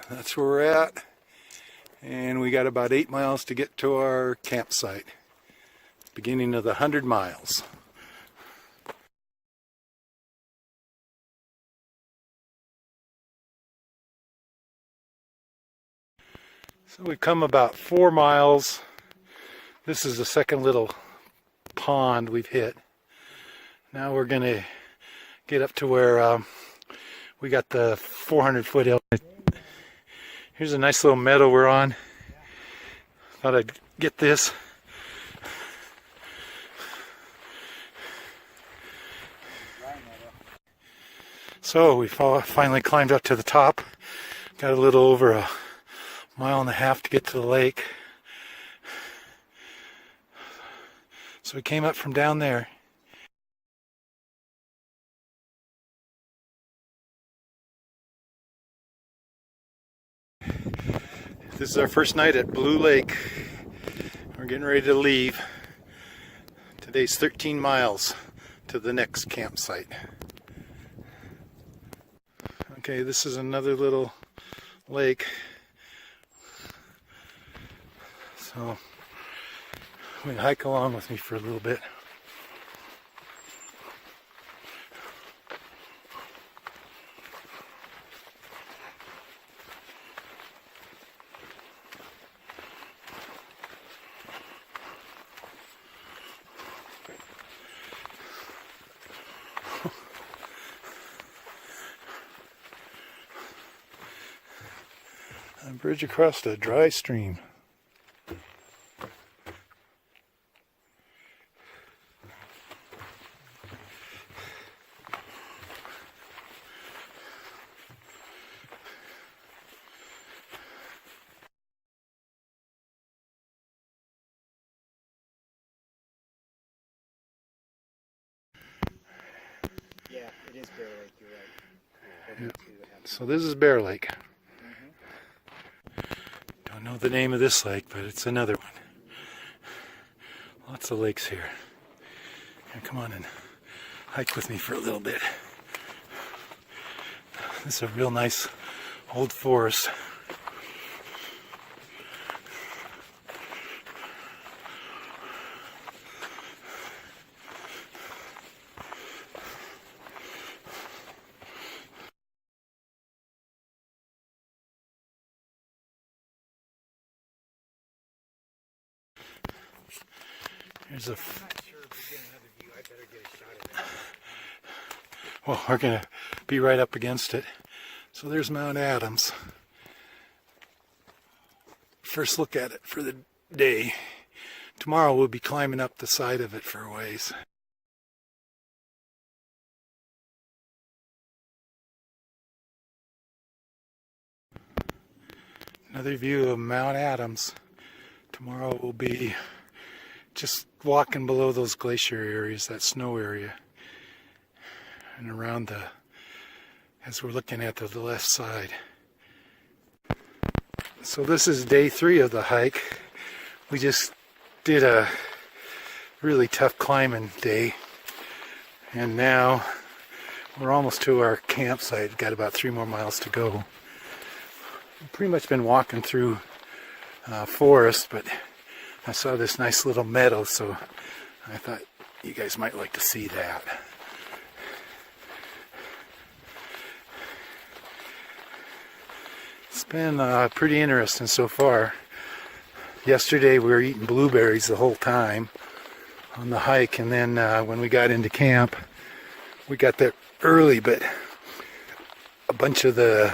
and that's where we're at. And we got about 8 miles to get to our campsite. Beginning of the 100 miles. So we've come about 4 miles. This is the second little pond we've hit. Now we're going to get up to where we got the 400-foot hill. Here's a nice little meadow we're on. Thought I'd get this. So we finally climbed up to the top. Got a little over a mile and a half to get to the lake. So we came up from down there. This is our first night at Blue Lake. We're getting ready to leave. Today's 13 miles to the next campsite. Okay, this is another little lake. So we can hike along with me for a little bit. A bridge across a dry stream. Yeah, it is Bear Lake, you're right. Yep. So this is Bear Lake. Don't know the name of this lake, but it's another one. Lots of lakes here. Here, come on and hike with me for a little bit. This is a real nice old forest. Here's a. Well, we're going to be right up against it. So there's Mount Adams. First look at it for the day. Tomorrow we'll be climbing up the side of it for a ways. Another view of Mount Adams. Tomorrow we'll be just walking below those glacier areas, that snow area, and around as we're looking at the left side. So this is day 3 of the hike. We just did a really tough climbing day, and now we're almost to our campsite. Got about 3 more miles to go. We've pretty much been walking through forest, but I saw this nice little meadow, so I thought you guys might like to see that. It's been pretty interesting so far. Yesterday we were eating blueberries the whole time on the hike, and then when we got into camp, we got there early, but a bunch of the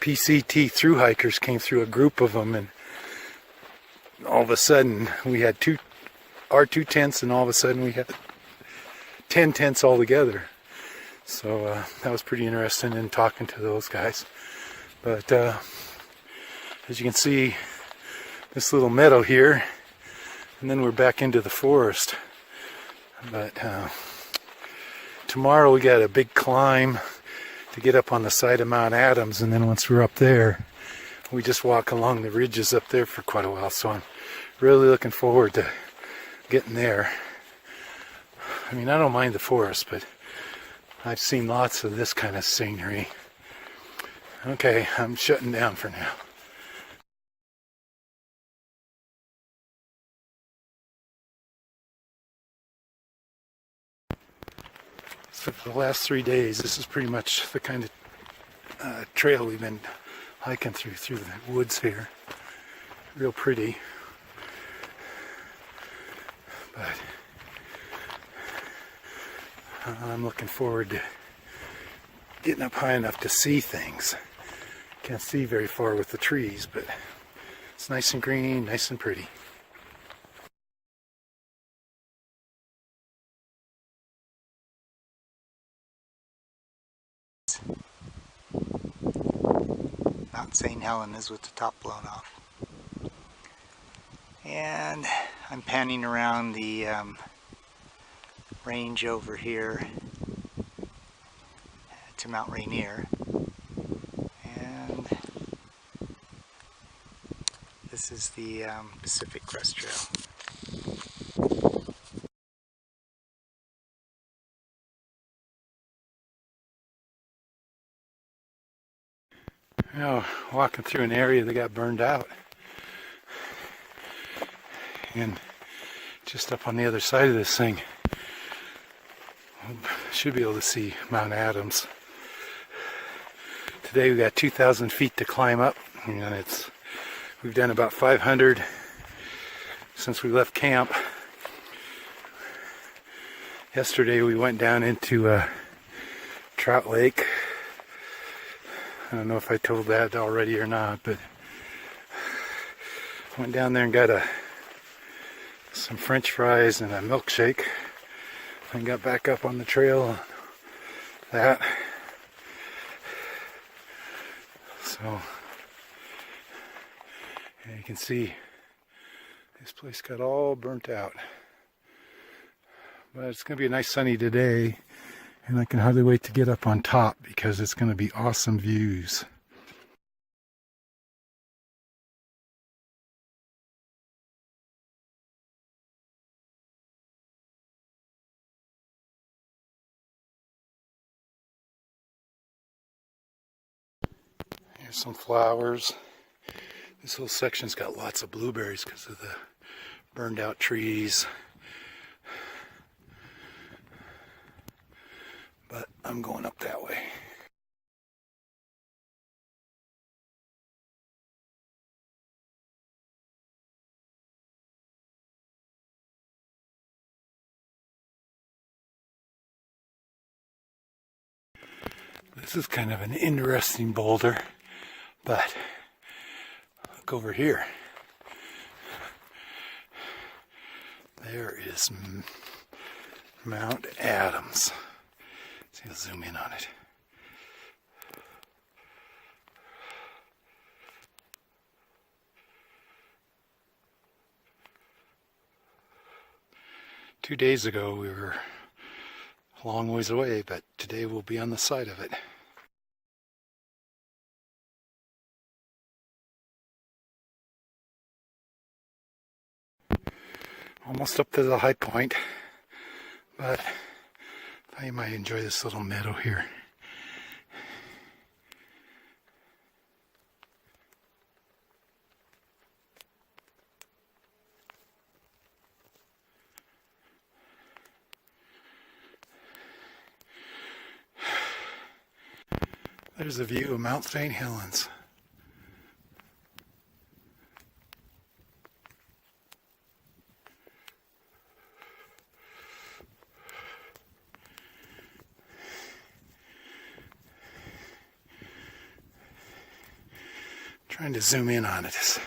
PCT thru hikers came through, a group of them, and all of a sudden we had our two tents, and all of a sudden we had 10 tents all together. So that was pretty interesting in talking to those guys. But as you can see, this little meadow here, and then we're back into the forest. But tomorrow we got a big climb to get up on the side of Mount Adams, and then once we're up there, we just walk along the ridges up there for quite a while. So I'm really looking forward to getting there. I mean, I don't mind the forest, but I've seen lots of this kind of scenery. Okay, I'm shutting down for now. So for the last 3 days, this is pretty much the kind of trail we've been hiking through the woods here. Real pretty. But I'm looking forward to getting up high enough to see things. Can't see very far with the trees, but it's nice and green, nice and pretty. Mount St. Helen is with the top blown off. And I'm panning around the range over here to Mount Rainier. And this is the Pacific Crest Trail. Now, walking through an area that got burned out. And just up on the other side of this thing, should be able to see Mount Adams. Today we got 2,000 feet to climb up, and we've done about 500 since we left camp. Yesterday we went down into Trout Lake. I don't know if I told that already or not, but went down there and got some French fries and a milkshake, and got back up on the trail on that. So you can see this place got all burnt out, but it's going to be a nice sunny today, and I can hardly wait to get up on top because it's going to be awesome views. Here's some flowers. This whole section's got lots of blueberries because of the burned out trees. But I'm going up that way. This is kind of an interesting boulder, but look over here. There is Mount Adams. See, I'll zoom in on it. Two days ago we were a long ways away, but today we'll be on the side of it. Almost up to the high point, but I thought you might enjoy this little meadow here. There's a view of Mount St. Helens. Trying to zoom in on it. Just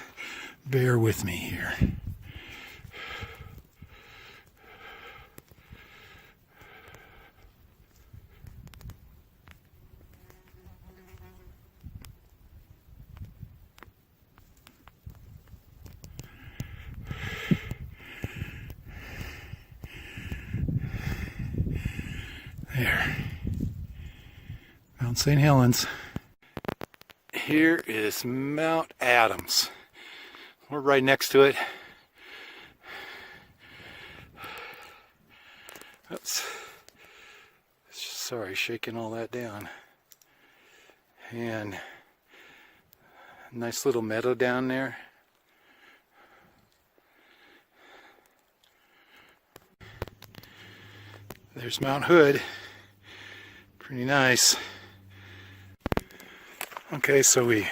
bear with me here. There. Mount St. Helens. Here is Mount Adams. We're right next to it. Oops. Sorry, shaking all that down. And Nice little meadow down there. There's Mount Hood. Pretty nice. Okay, so we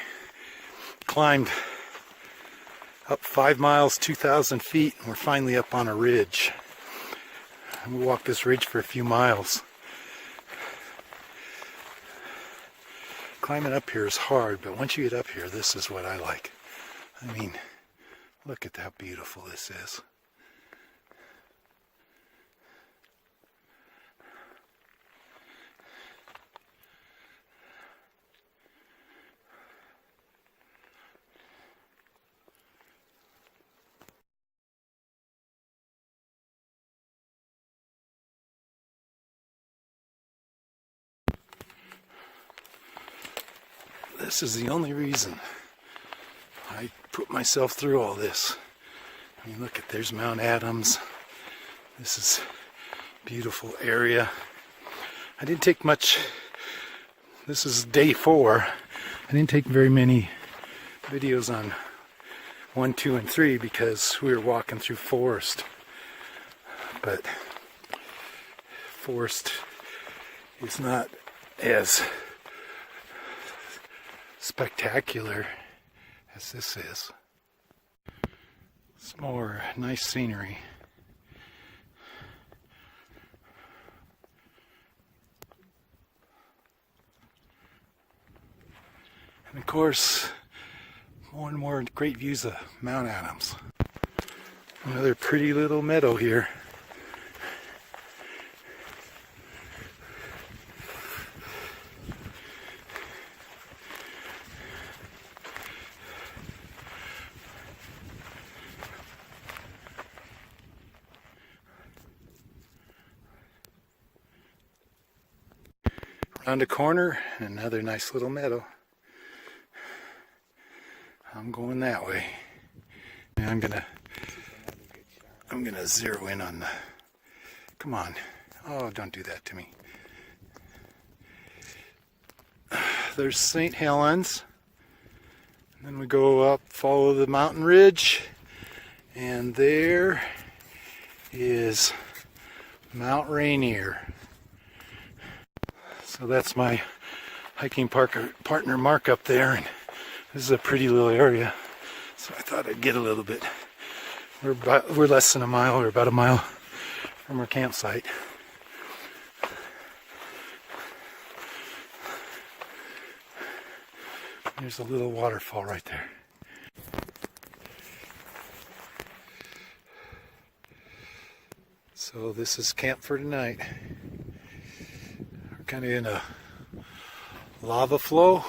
climbed up 5 miles, 2,000 feet, and we're finally up on a ridge. And we walked this ridge for a few miles. Climbing up here is hard, but once you get up here, this is what I like. I mean, look at how beautiful this is. This is the only reason I put myself through all this. I mean, look at, there's Mount Adams. This is a beautiful area. I didn't take much. This is day 4. I didn't take very many videos on 1, 2, and 3 because we were walking through forest. But forest is not as spectacular as this is. Some more nice scenery. And of course, more and more great views of Mount Adams. Another pretty little meadow here. Around a corner, another nice little meadow. I'm going that way. And I'm gonna zero in on the. Come on! Oh, don't do that to me. There's St. Helens. And then we go up, follow the mountain ridge, and there is Mount Rainier. So that's my hiking partner Mark up there, and this is a pretty little area. So I thought I'd get a little bit. We're less than a mile, or about a mile from our campsite. There's a little waterfall right there. So this is camp for tonight. We're kind of in a lava flow.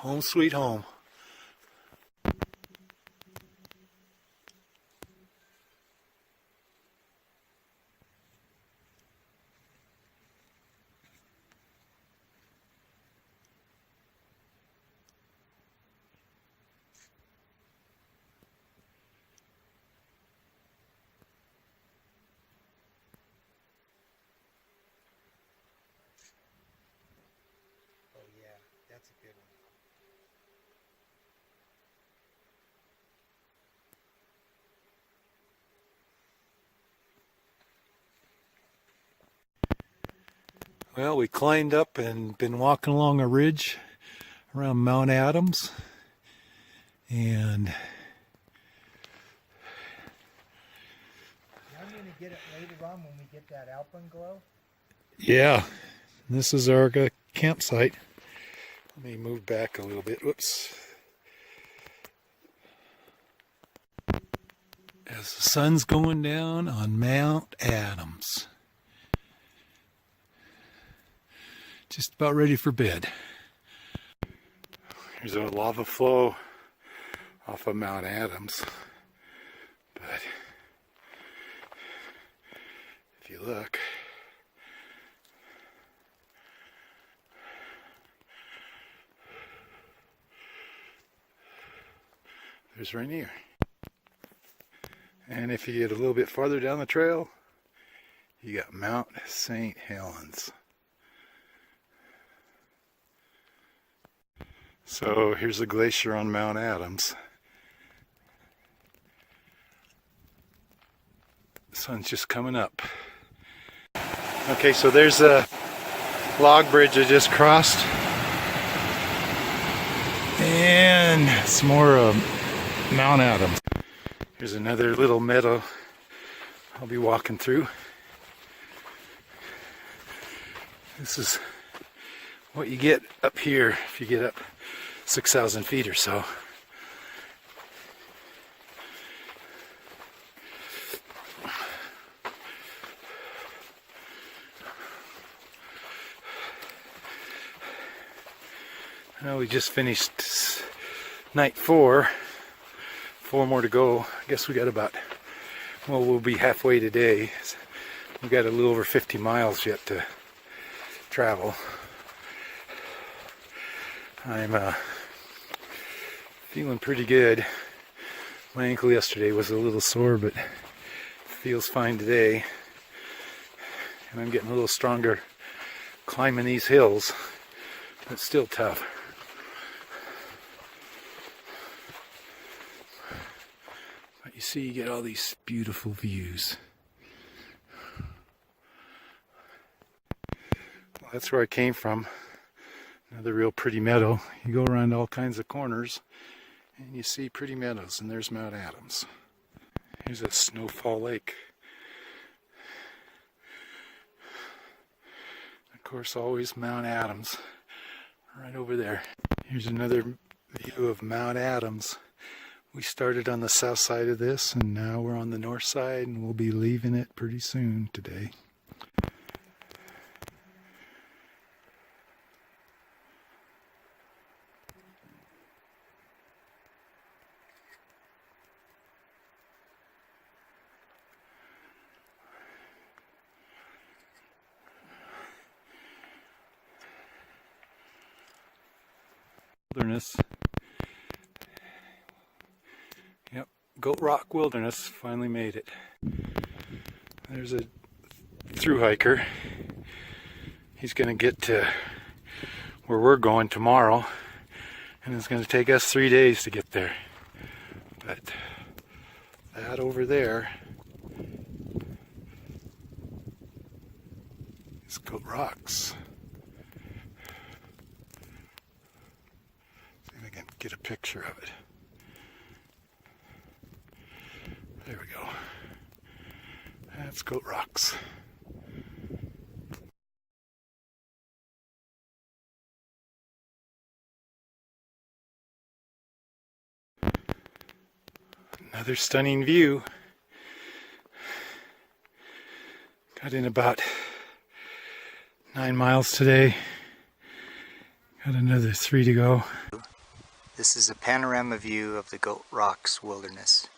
Home sweet home. Oh yeah, that's a good one. Well, we climbed up and been walking along a ridge around Mount Adams, and I'm going to get it later on when we get that alpenglow. yeah, this is our campsite. Let me move back a little bit. Whoops. As the sun's going down on Mount Adams. Just about ready for bed. Here's a lava flow off of Mount Adams. But if you look, there's Rainier. And if you get a little bit farther down the trail, You got Mount St. Helens. So here's a glacier on Mount Adams. The sun's just coming up. Okay, so there's a log bridge I just crossed. And some more Mount Adams. Here's another little meadow I'll be walking through. This is what you get up here if you get up 6,000 feet or so. Well, we just finished night 4. 4 more to go. I guess we got about, well, we'll be halfway today. We've got a little over 50 miles yet to travel. I'm feeling pretty good. My ankle yesterday was a little sore, but feels fine today. And I'm getting a little stronger climbing these hills, but still tough. But you see, you get all these beautiful views. Well, that's where I came from. Another real pretty meadow. You go around all kinds of corners and you see pretty meadows, and there's Mount Adams. Here's a snowfall lake. Of course, always Mount Adams right over there. Here's another view of Mount Adams. We started on the south side of this, and now we're on the north side, and we'll be leaving it pretty soon today. Wilderness. Yep, Goat Rock Wilderness finally made it. There's a thru hiker. He's going to get to where we're going tomorrow, and it's going to take us 3 days to get there. But that over there is Goat Rocks. Get a picture of it. There we go. That's Goat Rocks. Another stunning view. Got in about 9 miles today. Got another 3 to go. This is a panorama view of the Goat Rocks Wilderness.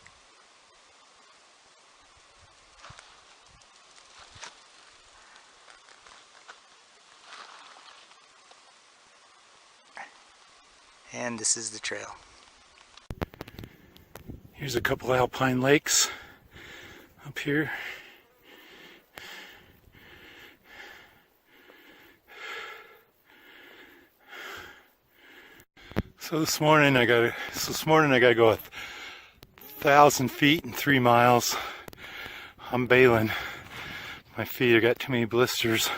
And this is the trail. Here's a couple alpine lakes up here. So this morning I gotta go 1,000 feet in 3 miles. I'm bailing. My feet have got too many blisters,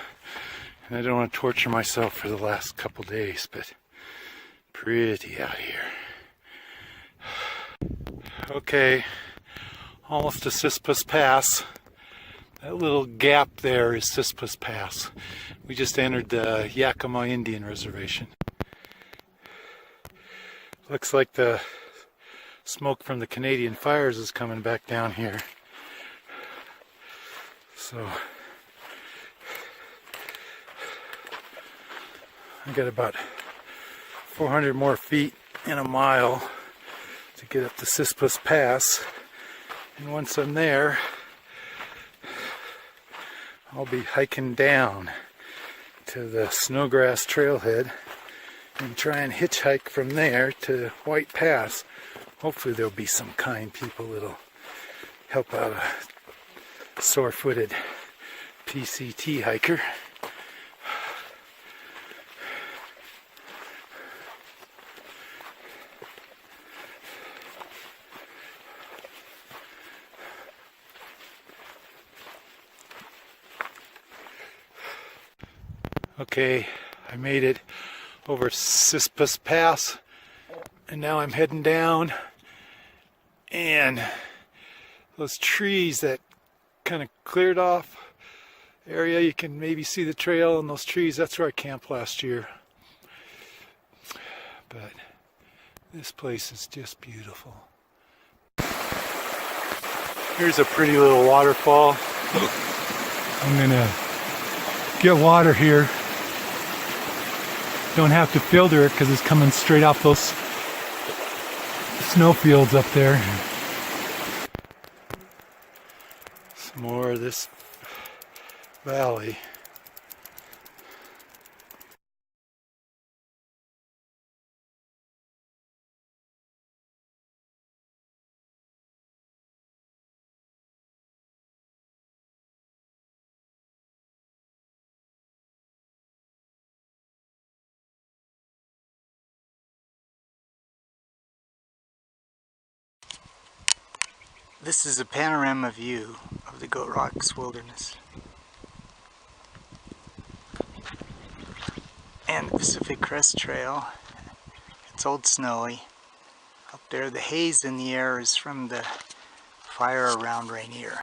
and I don't want to torture myself for the last couple days, but pretty out here. Okay, almost to Sispus Pass. That little gap there is Sispus Pass. We just entered the Yakima Indian Reservation. Looks like the smoke from the Canadian fires is coming back down here. So I got about 400 more feet in a mile to get up to Sispus Pass. And once I'm there, I'll be hiking down to the Snowgrass Trailhead and try and hitchhike from there to White Pass. Hopefully there'll be some kind people that'll help out a sore-footed PCT hiker. Okay, I made it over Sispus Pass, and now I'm heading down, and those trees that kind of cleared off area, you can maybe see the trail and those trees. That's where I camped last year. But this place is just beautiful. Here's a pretty little waterfall. I'm gonna get water here. Don't have to filter it because it's coming straight off those snowfields up there. Some more of this valley. This is a panorama view of the Goat Rocks Wilderness and the Pacific Crest Trail. It's old snowy. Up there, the haze in the air is from the fire around Rainier.